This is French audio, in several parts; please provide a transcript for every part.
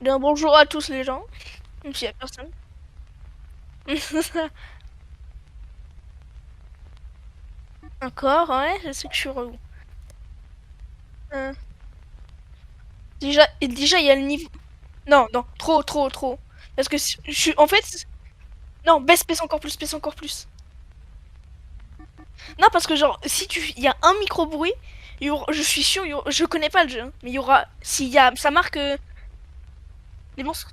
Bien, bonjour à tous les gens, même s'il y a personne. Encore, ouais, je sais que je suis relou. Euh, déjà, il y a le niveau. Non, non, trop, trop, trop. Parce que je suis, en fait, non, baisse encore plus, baisse encore plus. Non, parce que genre, si il y a un micro bruit, je suis sûr, je connais pas le jeu, hein, mais il y aura, s'il y a, ça marque les monstres.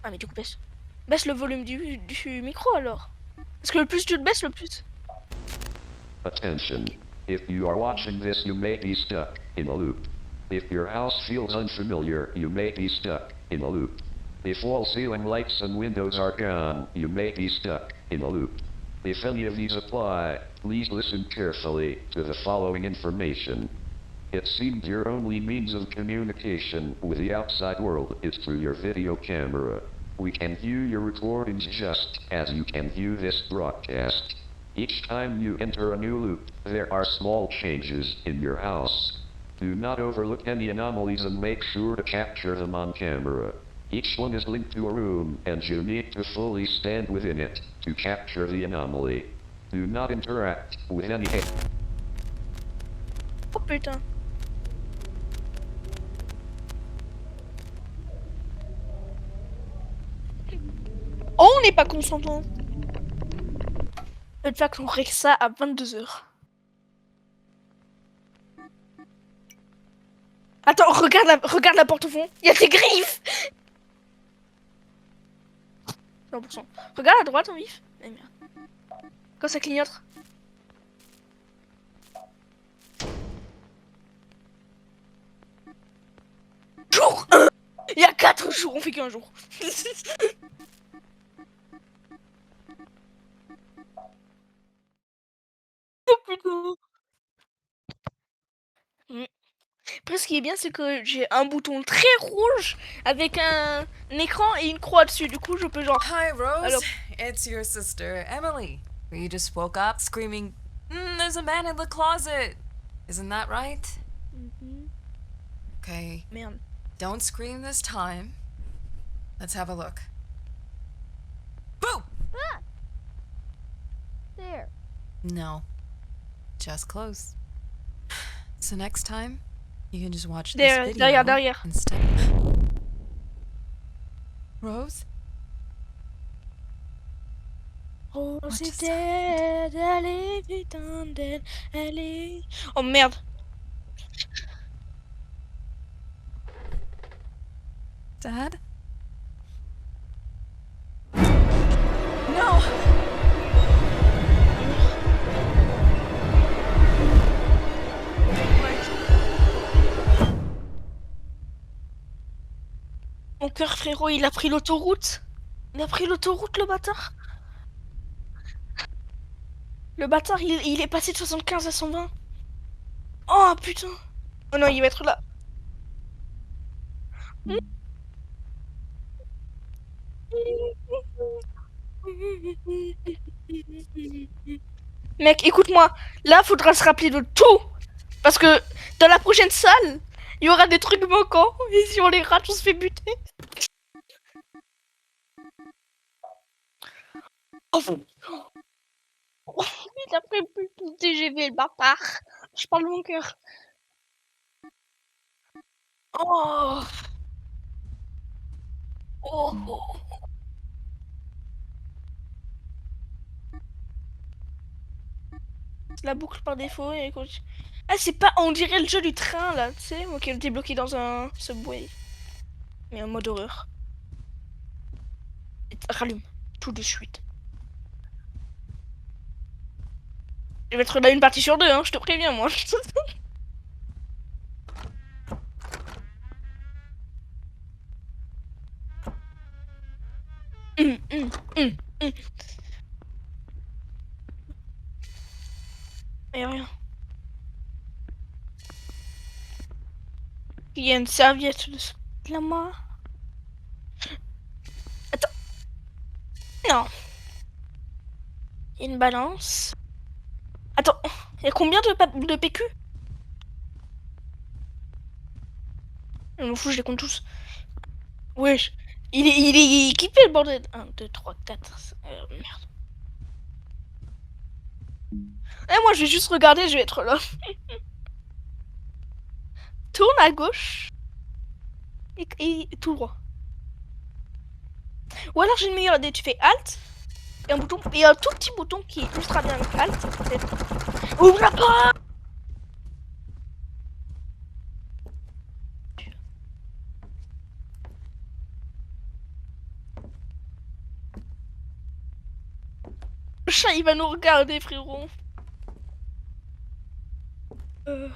Ah, mais du coup, baisse le volume du micro alors. Parce que le plus tu le baisses, le plus. Attention. If you are watching this, you may be stuck in a loop. If your house feels unfamiliar, you may be stuck in a loop. If all ceiling lights and windows are gone, you may be stuck in a loop. If any of these apply, please listen carefully to the following information. It seems your only means of communication with the outside world is through your video camera. We can view your recordings just as you can view this broadcast. Each time you enter a new loop, there are small changes in your house. Do not overlook any anomalies and make sure to capture them on camera. Each one is linked to a room, and you need to fully stand within it to capture the anomaly. Do not interact with any... Oh putain. Oh, on n'est pas consentant. Le fait qu'on règle ça à 22h. Attends, regarde la porte au fond. Il y a des griffes. 100%. Regarde à droite en vif. Eh merde. Quand ça clignote. Jour 1. Il y a 4 jours, on fait qu'un jour. Oh putain. Après, ce qui est bien, c'est que j'ai un bouton très rouge avec un écran et une croix dessus. Du coup, je peux genre. Hi, Rose. Alors... It's your sister, Emily. You just woke up screaming, there's a man in the closet. Isn't that right? Okay. Merde. Don't scream this time. Let's have a look. Boo! Ah! There. No. Just close. So next time, you can just watch this Derrière, video derrière. instead. Rose? Rose est dead, elle est putain dead, elle est... Oh merde. Dad? No! Mon cœur, frérot, il a pris l'autoroute. Il a pris l'autoroute, le bâtard. Le bâtard, il est passé de 75 à 120. Oh putain. Oh non, il va être là. Mec, écoute-moi. Là, faudra se rappeler de tout. Parce que dans la prochaine salle, il y aura des trucs manquants. Et si on les rate, on se fait buter. Oh, il a pris plus de TGV, le bâtard. Je parle de mon cœur. Oh. Oh, oh. La boucle par défaut et ah, c'est pas, on dirait le jeu du train là, tu sais, ok, t'es bloqué dans un subway, mais en mode horreur. Rallume tout de suite. Je vais être là une partie sur deux, hein, je te préviens moi. hum, hum, hum, hum. Y a rien. Il y a une serviette de la main. Attends. Non. Il y a une balance. Attends, il y a combien de PQ? Je m'en fous, je les compte tous. Wesh. Il est équipé le bordel. 1, 2, 3, 4. Merde. Eh, moi je vais juste regarder, je vais être là. Tourne à gauche. Et tout droit. Ou alors j'ai une meilleure idée, tu fais Alt. Et un bouton. Et un tout petit bouton qui est ultra bien avec Alt. Peut-être. Ouvre la porte. Le chat il va nous regarder, frérot. Le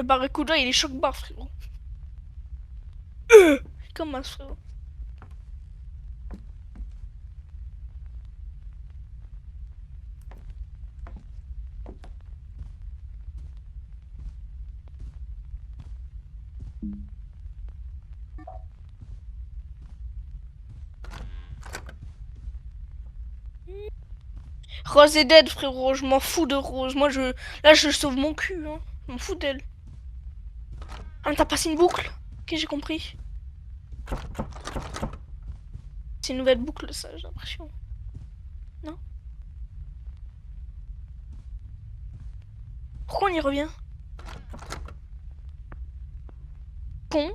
barracuda il est choc-barre, frérot. Comment ça, frérot? Rose est dead, frérot. Je m'en fous de Rose. Moi, là, je sauve mon cul. Hein. Je m'en fous d'elle. Ah, mais t'as passé une boucle. Ok, j'ai compris. C'est une nouvelle boucle, ça, j'ai l'impression. Non? Pourquoi on y revient? Con.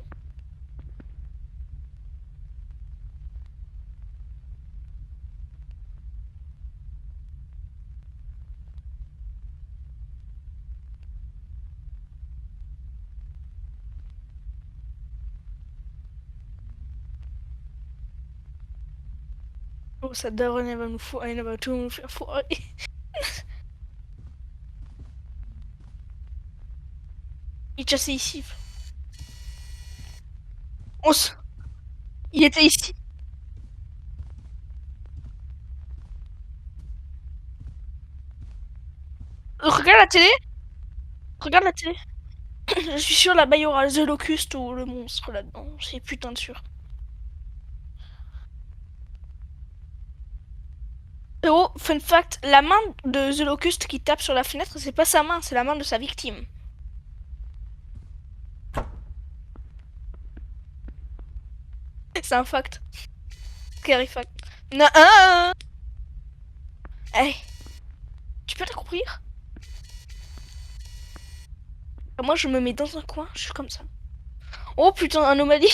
Oh, sa daronne, elle va nous foirer. Elle va tout nous faire foirer. Il chassait ici. On s... Il était ici. Regarde la télé. Regarde la télé. Je suis sûr là-bas il y aura The Locust ou le monstre là-dedans. C'est putain de sûr. Oh, fun fact, la main de The Locust qui tape sur la fenêtre, c'est pas sa main, c'est la main de sa victime. C'est un fact. Scary fact. Non, hey, tu peux t'accomplir? Moi je me mets dans un coin, je suis comme ça. Oh putain, anomalie.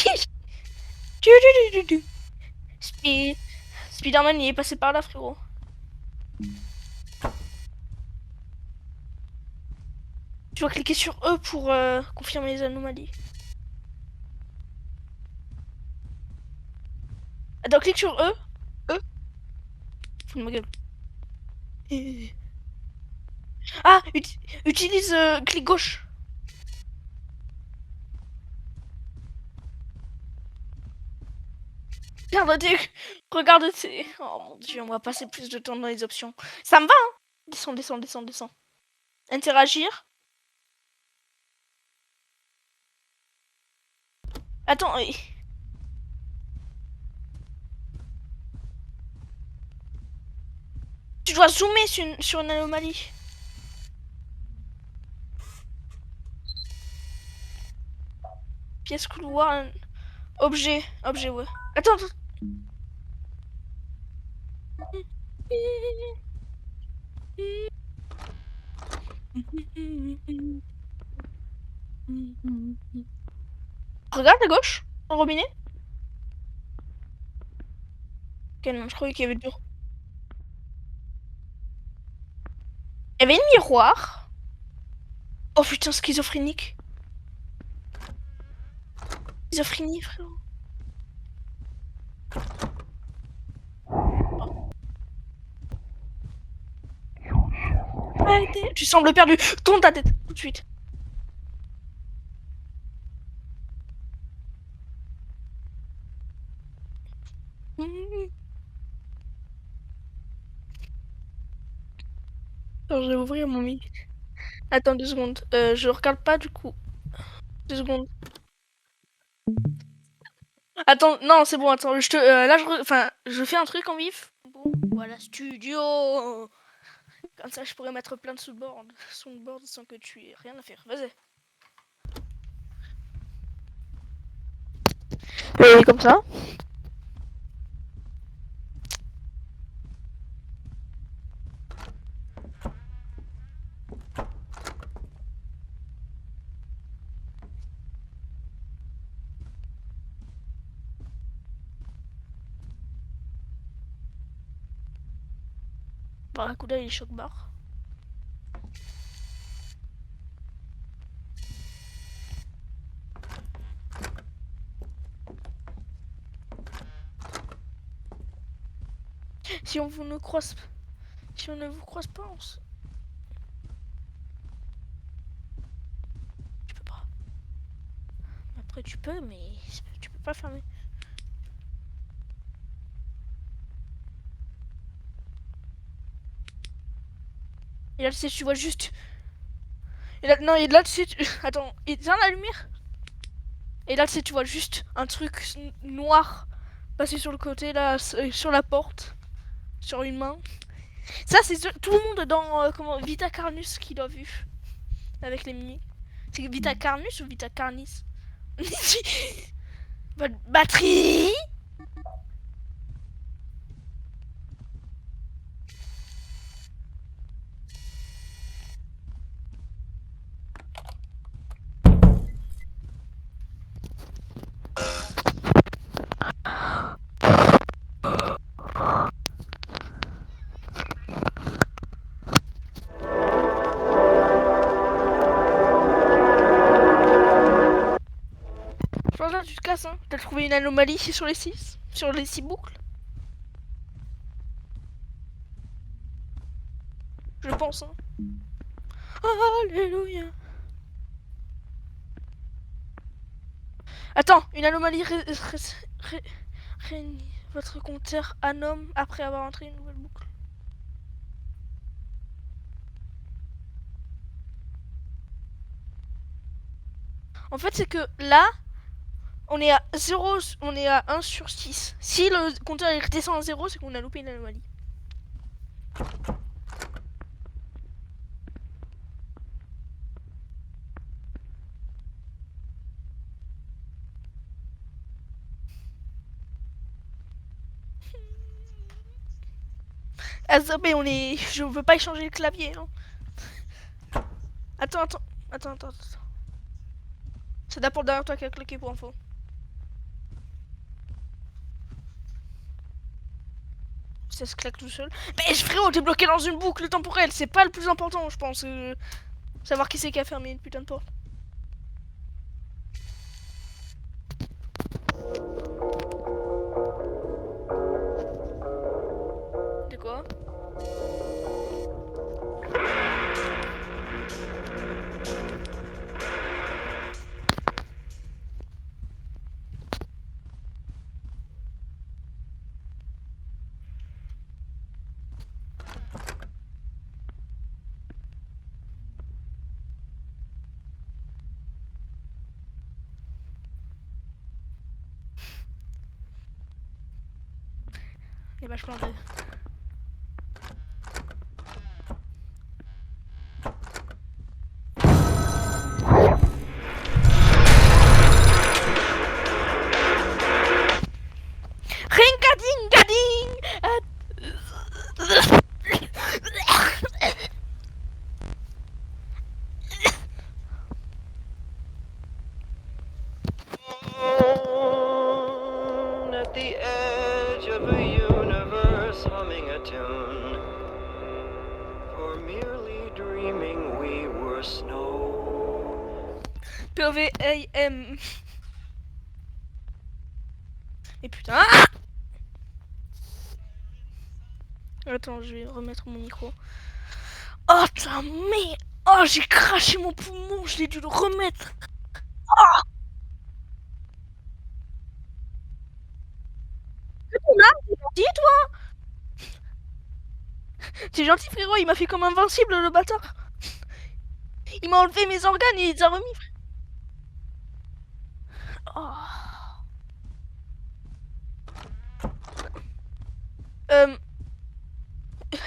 Spider-Man il est passé par là, frérot. Tu dois cliquer sur E pour confirmer les anomalies. Attends, clique sur E. E. Fous de ma gueule. Ah, utilise clic gauche. Regarde tes... Oh mon dieu, on va passer plus de temps dans les options. Ça me va, hein. Descends, descends, descends, descends. Interagir. Attends, tu dois zoomer sur une anomalie. Pièce couloir, objet, ouais. Attends, attends. Regarde à gauche, au robinet. Ok, non, je croyais qu'il y avait deux. Il y avait un miroir. Oh putain, schizophrénique. Schizophrénie, frérot. Arrêtez. Tu sembles perdu. Tourne ta tête, tout de suite. Attends, je vais ouvrir mon mic. Attends 2 secondes. Je regarde pas du coup. 2 secondes. Attends, non, c'est bon, attends. Là, enfin, je fais un truc en vif. Bon, voilà, studio. Comme ça, je pourrais mettre plein de soundboard sans que tu aies rien à faire. Vas-y. Et comme ça. Barracuda et les choc barres. Si on vous ne croise, si on ne vous croise pas, on se... Tu peux pas. Après tu peux, mais tu peux pas fermer. Et là, tu sais, tu vois juste. Et là, non, et là, tu sais, attends, éteins la lumière. Et là, tu sais, tu vois juste un truc noir passer sur le côté, là, sur la porte, sur une main. Ça, c'est tout le monde dans comment, Vita Carnus qui l'a vu avec les mimiques. C'est Vita Carnus ou Vita Carnis? Batterie. Je pense là, tu te casses, hein. T'as trouvé une anomalie sur les 6, sur les 6 boucles. Je pense, hein. Alléluia. Attends, une anomalie réunit votre compteur Anom après avoir entré une nouvelle boucle. En fait, c'est que là, on est à 0, on est à 1 sur 6. Si le compteur il redescend à 0, c'est qu'on a loupé une anomalie. Azobé, on est. Je veux pas échanger le clavier. Hein. Attends. C'est d'abord derrière toi qui a cliqué pour info. Ça se claque tout seul. Mais frérot, t'es bloqué dans une boucle temporelle. C'est pas le plus important, je pense. Savoir qui c'est qui a fermé une putain de porte. De quoi? Les vaches plantées. Ringadingading! At the edge of a universe humming a tune. For merely dreaming we were snow. POV-AM. Et putain. Ah, attends, je vais remettre mon micro. Oh ta merde. Oh, j'ai craché mon poumon, je l'ai dû le remettre. Oh, t'es gentil, toi. T'es gentil, frérot, il m'a fait comme invincible, le bâtard. Il m'a enlevé mes organes et il les a remis. Oh.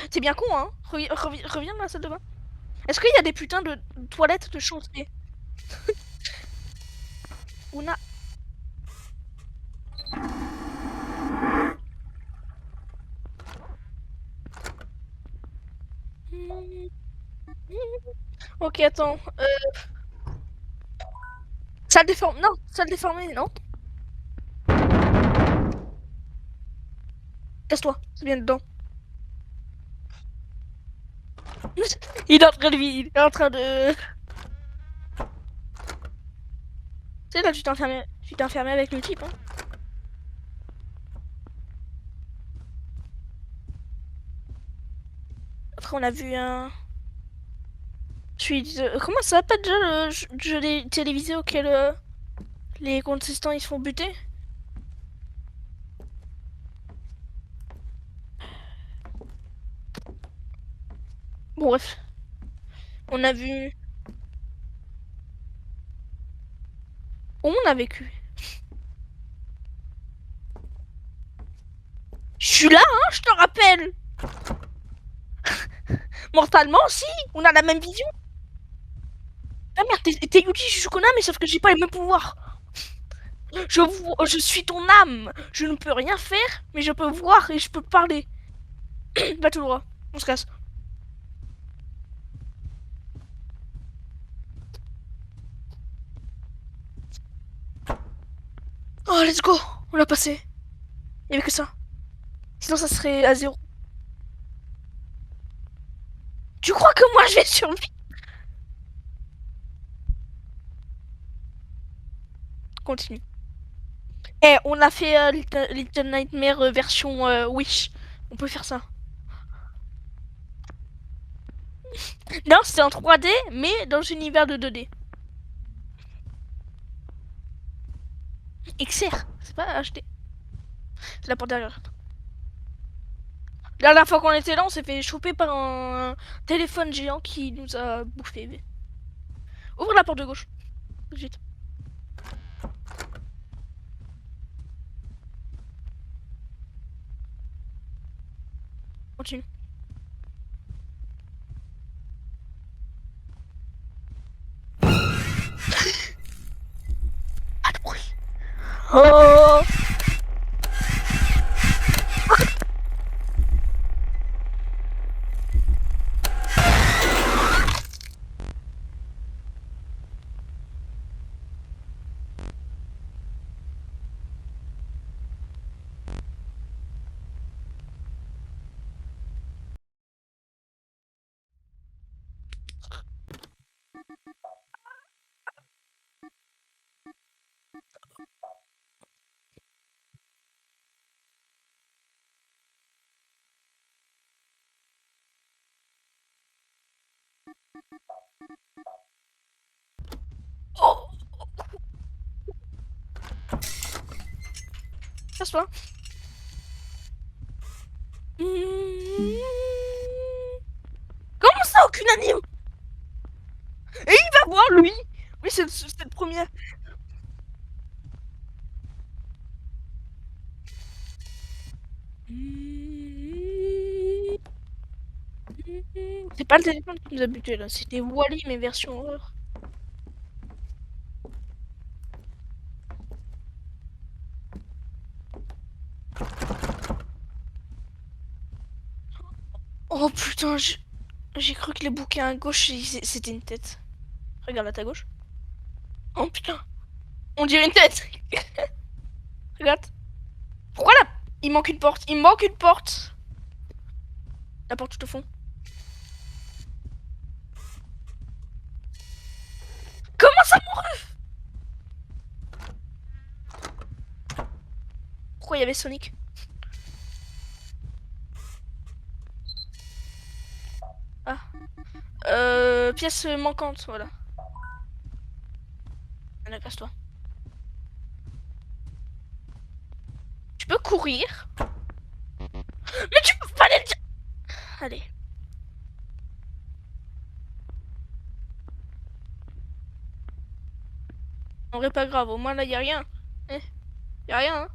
T'es bien con, hein. Reviens dans la salle de bain. Est-ce qu'il y a des putains de toilettes de chantier? Una. Ok, attends. Salle déformée. Non, salle déformée, non. Casse-toi, c'est bien dedans. Il est en train de... Il est en train de... Tu sais, là, tu t'es enfermé avec le type, hein. Après, on a vu un... Comment ça s'appelle déjà le jeu télévisé auquel les contestants ils se font buter? Bon, bref. On a vu... Où on a vécu? Je suis là, hein, je te rappelle! Mortalement, si! On a la même vision! Ah merde, t'es Yuji Shukuna, mais sauf que j'ai pas les mêmes pouvoirs! Je suis ton âme! Je ne peux rien faire, mais je peux voir et je peux parler. Va tout droit, on se casse. Oh, let's go! On l'a passé. Il y avait que ça. Sinon, ça serait à zéro. Tu crois que moi je vais survivre? Continue. Eh, on a fait Little Nightmare version Wish. On peut faire ça. Non, c'était en 3D, mais dans l'univers de 2D. XR, c'est pas HD. C'est la porte derrière. La dernière fois qu'on était là, on s'est fait choper par un téléphone géant qui nous a bouffé. Ouvre la porte de gauche. Tout de suite. Continue. Pas de bruit. Oh! Oh! Casse-toi. Comment ça, aucune anime? Et il va voir, lui! Oui, c'est le premier. C'est pas le téléphone qui nous a buté là, c'était Wally mais version horreur. Oh putain, j'ai cru que les bouquins à gauche c'était une tête. Regarde à ta gauche. Oh putain, on dirait une tête. Regarde. Pourquoi là? Il manque une porte, il manque une porte. La porte tout au fond. Comment ça, mon ref? Pourquoi il y avait Sonic? Ah. Pièce manquante, voilà. Allez, casse-toi. Tu peux courir? Mais tu peux pas aller... Allez. En vrai, pas grave, au moins là, y a rien. Eh, y a rien, hein.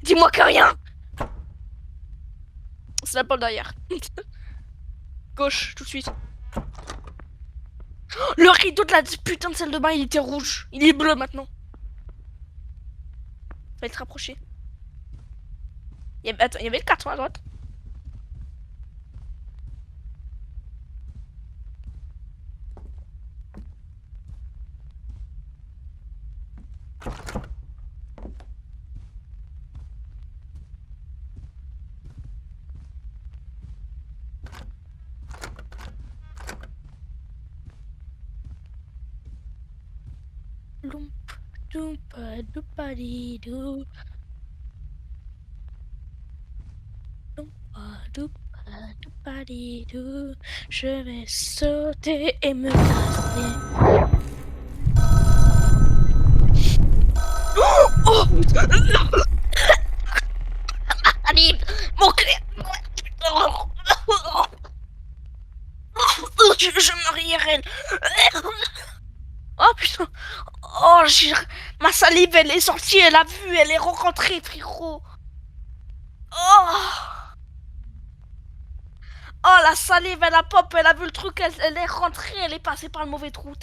Dis-moi que rien! c'est la porte derrière. Gauche, tout de suite. Oh, le rideau de la putain de salle de bain, il était rouge. Il est bleu maintenant. Va être rapproché. Attends, il y avait le carton à droite. Loump, doumpa, doupa-di-dou. Doumpa, doupa, doupa-di-dou. Je vais sauter et me casser. Oh putain! Allez, mon clé! Je me rirai. Oh putain! Oh, ma salive, elle est sortie, elle a vu, elle est rencontrée, frérot! Oh! Oh, la salive, elle a pop, elle a vu le truc, elle est rentrée, elle est passée par le mauvais trou.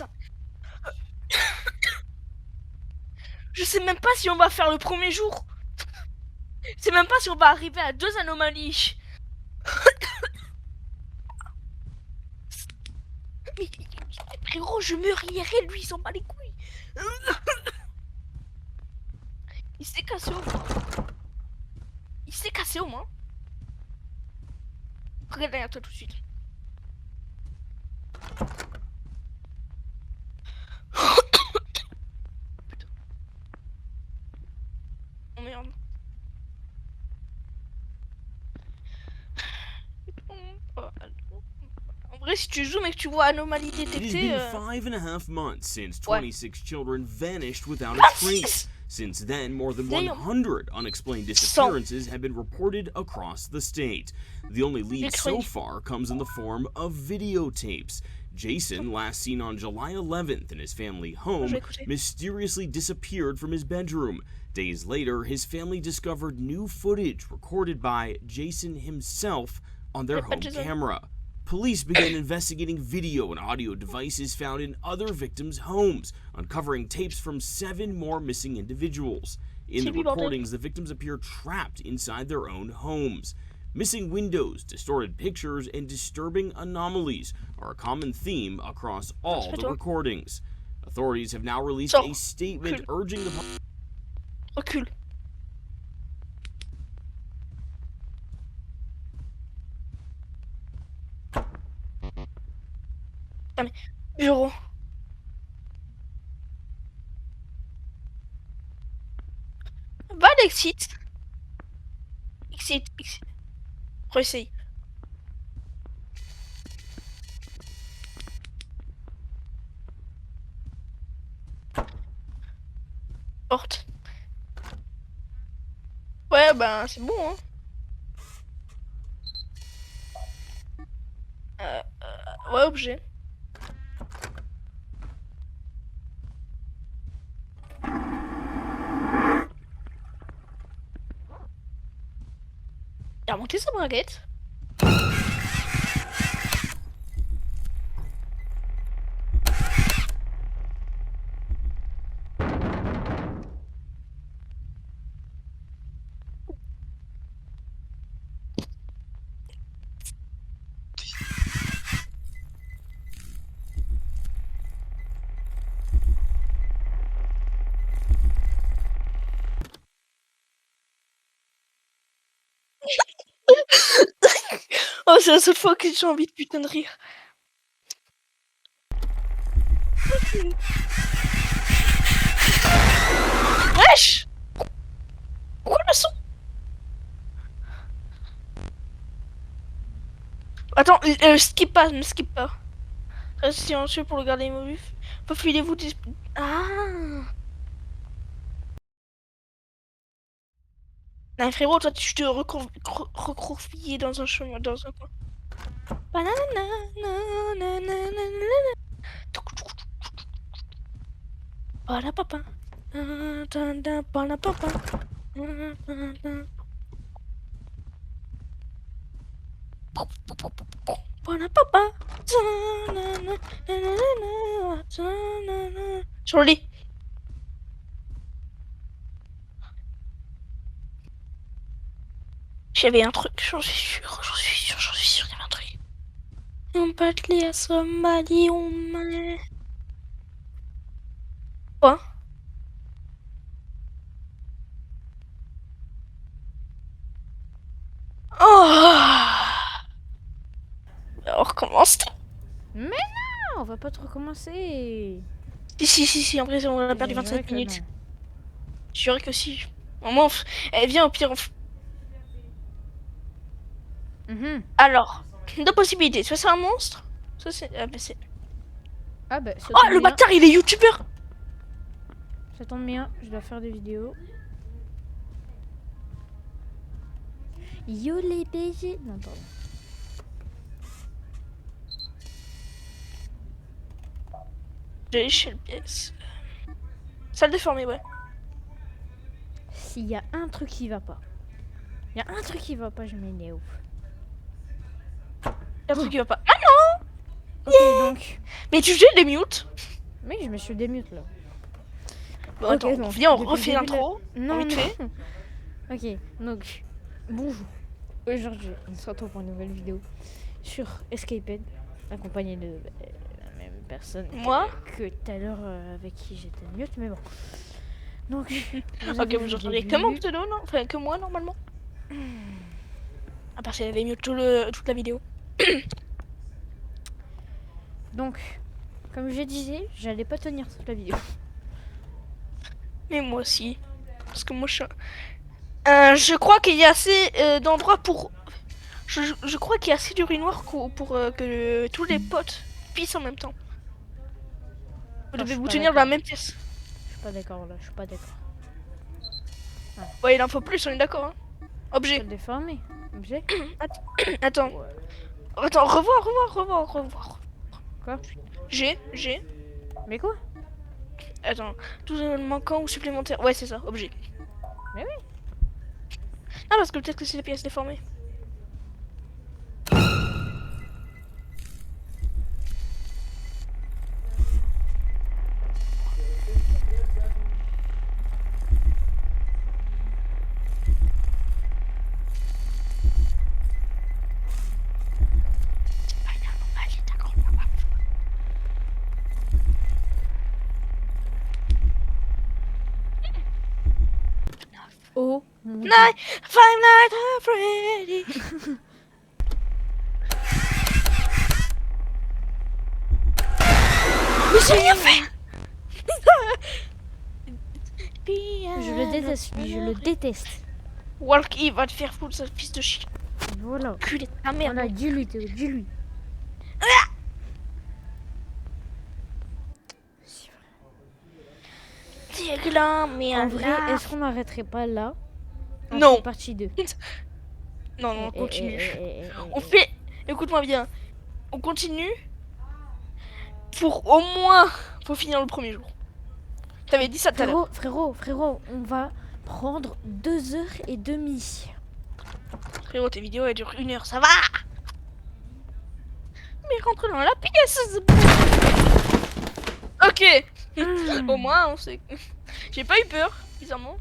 Je sais même pas si on va faire le premier jour. Je sais même pas si on va arriver à 2 anomalies. Mais frérot, je me rierai, lui, il s'en bat les couilles. Il s'est cassé au moins. Il s'est cassé au moins. Regarde derrière toi tout de suite. Oh merde. En vrai, si tu zoomes et que tu vois anomalie It has détectée, been 5.5 months since Ouais. 26 children vanished without a 26! trace. Since then, more than Damn. 100 unexplained disappearances have been reported across the state. The only lead so far comes in the form of videotapes. Jason, last seen on July 11th in his family home, mysteriously disappeared from his bedroom. Days later, his family discovered new footage recorded by Jason himself on their home camera. Police began investigating video and audio devices found in other victims' homes, uncovering tapes from 7 more missing individuals. In the recordings, the victims appear trapped inside their own homes. Missing windows, distorted pictures, and disturbing anomalies are a common theme across all the recordings. Authorities have now released a statement urging the recule. Ah mais, bureau. Va à l'exit. Exit. Réessaye. Porte. Ouais, ben c'est bon, hein. Ouais, objet. Il a monté sa braguette. Oh, c'est la seule fois que j'ai envie de putain de rire. Wesh! Pourquoi le son? Attends, skip pas, ne skip pas. Reste silencieux pour le garder immobile. Faufilez-vous des... Ah! Non, frérot, toi, tu te recroquevillais dans un chemin, dans un coin. Palapapa. Sur le lit. J'avais un truc, j'en suis sûr, il y avait un truc. On battait à somebody, on m'a... Quoi? Oh! On recommence. Mais non, on va pas trop recommencer. Si, en vrai, on a perdu Je 25 dirais que minutes. non. Je dirais que si. Au moins, elle vient au pire. Mhm. Alors, deux possibilités. Soit c'est un monstre, soit c'est. Ah, bah, c'est... Ah bah, ça Oh, tombe le bien. bâtard, il est youtubeur! Ça tombe bien, je dois faire des vidéos. Yo les BG. Non, pardon. J'ai chez le pièce. Salle déformée, ouais. S'il y a un truc qui va pas. Il y a un truc qui va pas, je m'énerve. Il y a un truc qui va pas. Ah, Ok, donc. mais tu fais des mutes? Mais je me suis démute là. Bon, Ok, attends, donc, viens, on depuis le refait début de l'intro. Non, vite non. fait. Ok, donc. Bonjour. Aujourd'hui, on se retrouve pour une nouvelle vidéo sur Escaped, accompagné de la même personne Moi? que tout à l'heure avec qui j'étais mute, mais bon. Donc, vous Ok, avez vous vu le entendez début. que mon pseudo, non? Enfin, que moi, normalement. À part si elle avait mieux toute la vidéo. Donc, comme je disais, j'allais pas tenir toute la vidéo. Mais moi aussi. Parce que moi, je crois qu'il y a assez d'endroits pour... Je crois qu'il y a assez d'urinoir pour que tous les potes pissent en même temps. Vous Non, je devez suis vous pas tenir dans la d'accord. même pièce. Je suis pas d'accord là, je suis pas d'accord. Ouais, il en faut plus, on est d'accord. Hein. Je Objet. le déformer. Objet. Attends. Ouais. Attends, revoir. Quoi? G. Mais quoi? Attends. Tout manquant ou supplémentaire. Ouais, c'est ça, objet. Mais oui. Ah, parce que peut-être que c'est les pièces déformées. Oh mon Dieu. Night, Five Nights at Freddy. Mais j'ai rien fait. Je le déteste, lui, je le déteste. Walk, il va te faire foutre, ce fils de chien. Voilà. Culé de ta merde. Voilà, dis-lui, Théo, dis-lui. Tiglan, mais En vrai, est-ce qu'on n'arrêterait pas là? On Non. fait partie 2. Non, on continue. Eh. On fait... Écoute-moi bien. On continue pour au moins... Faut finir le premier jour. T'avais dit ça tout à l'heure. Frérot, on va prendre 2h30. Frérot, tes vidéos elles durent 1 heure, ça va. Mais rentre dans la pièce. Ok. Au moins, on sait. J'ai pas eu peur, bizarrement.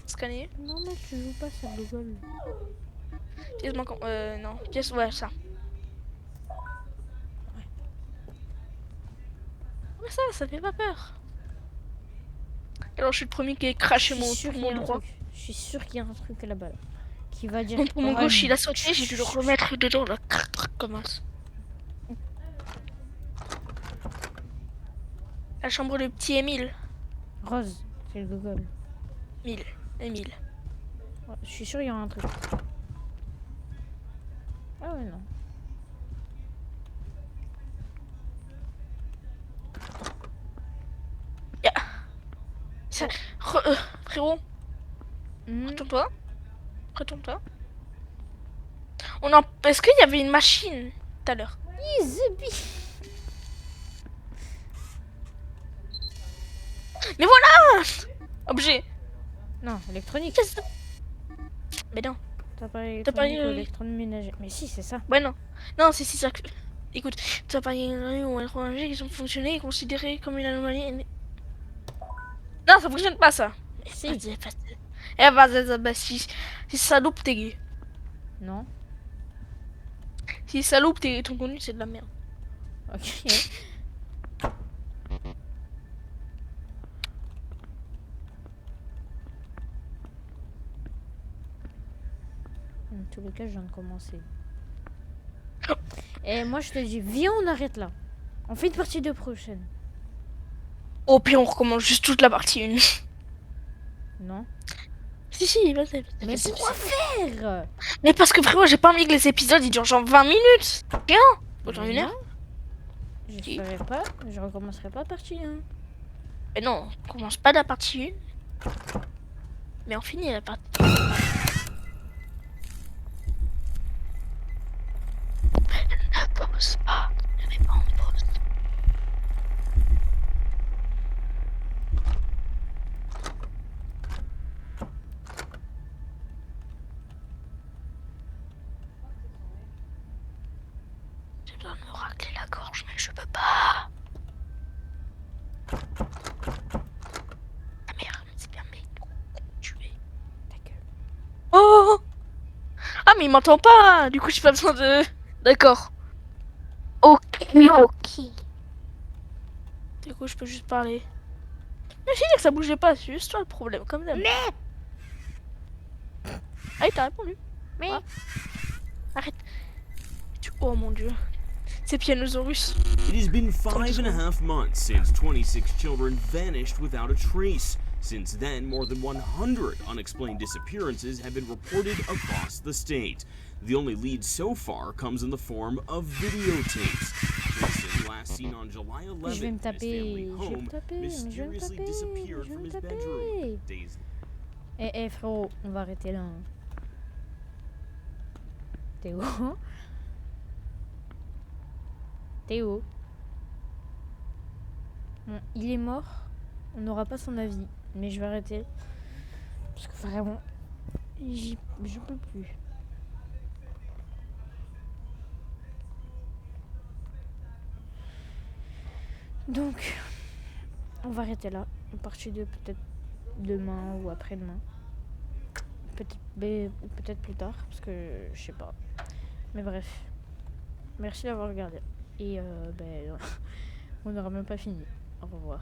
Scanner. Non mais tu joues pas, ça Google. Pièce manquante. Non. Pièce, ouais, ça. Ouais, ça fait pas peur. Alors, je suis le premier qui a craché mon droit. Je suis sûr qu'il y a un truc là-bas. Là, qui va dire. Mon poumon Oh, gauche, non. il a sauté, j'ai dû le remettre dedans. Là, commence. La chambre de petit Émile. Rose, c'est le Google. Émile. Ouais, je suis sûr qu'il y a un truc. Ah ouais, non. Frérot, Hmm. retourne-toi. Est-ce qu'il y avait une machine tout à l'heure? Easy. Mais voilà! Objet. Non, électronique. Qu'est-ce que... Mais non. Appareil T'as pas électronique ou électroménager. Mais si, c'est ça. Ouais, non. Non, c'est ça que... Écoute, tes appareils ou électroménagers qui ont fonctionné et considérés comme une anomalie... Non, ça fonctionne pas, ça. Si. Eh, bah, si ça loupe, t'es gay. Non. Si ça loupe, ton contenu, c'est de la merde. Ok. En tous les cas, je viens de commencer. Et moi, je te dis, viens, on arrête là. On fait une partie 2 prochaine. Au pire, on recommence juste toute la partie 1. Non. Si, vas-y. Mais pourquoi faire? Mais parce que frérot, j'ai pas envie que les épisodes ils durent genre 20 minutes. Bien. Autant une heure. Je Si. ferai pas. Je recommencerai pas partie 1. Mais non, on commence pas la partie 1. Mais on finit la partie. Ne pause pas. Ne mets pas en pause. Je dois me racler la gorge, mais je peux pas. Ah merde, c'est bien, mais tuer. Ta gueule. Oh! Ah, mais il m'entend pas! Du coup, j'ai pas besoin de. D'accord. Ok. Du coup, je peux juste parler. Mais j'ai dit que ça bougeait pas, c'est juste toi le problème, comme d'hab. Mais Ah, il t'a répondu. Mais Ah. Arrête. Oh mon dieu. C'est Pianosaurus. It has been 5.5 months since 26 children vanished without a trace. Since then, more than 100 unexplained disappearances have been reported across the state. The only lead so far comes in the form of videotapes. Jason, last seen on July je vais 11th me in his taper. family Je vais home, me taper. Mais je vais me mysteriously taper. disappeared Je vais from me his taper. bedroom. Days Eh frérot, on va arrêter là. Hein. Théo. Théo. Bon, il est mort. On n'aura pas son avis. Mais je vais arrêter. Parce que vraiment, je peux plus. Donc, on va arrêter là. Partie 2 peut-être demain ou après-demain. Peut-être plus tard. Parce que je sais pas. Mais bref. Merci d'avoir regardé. Et on n'aura même pas fini. Au revoir.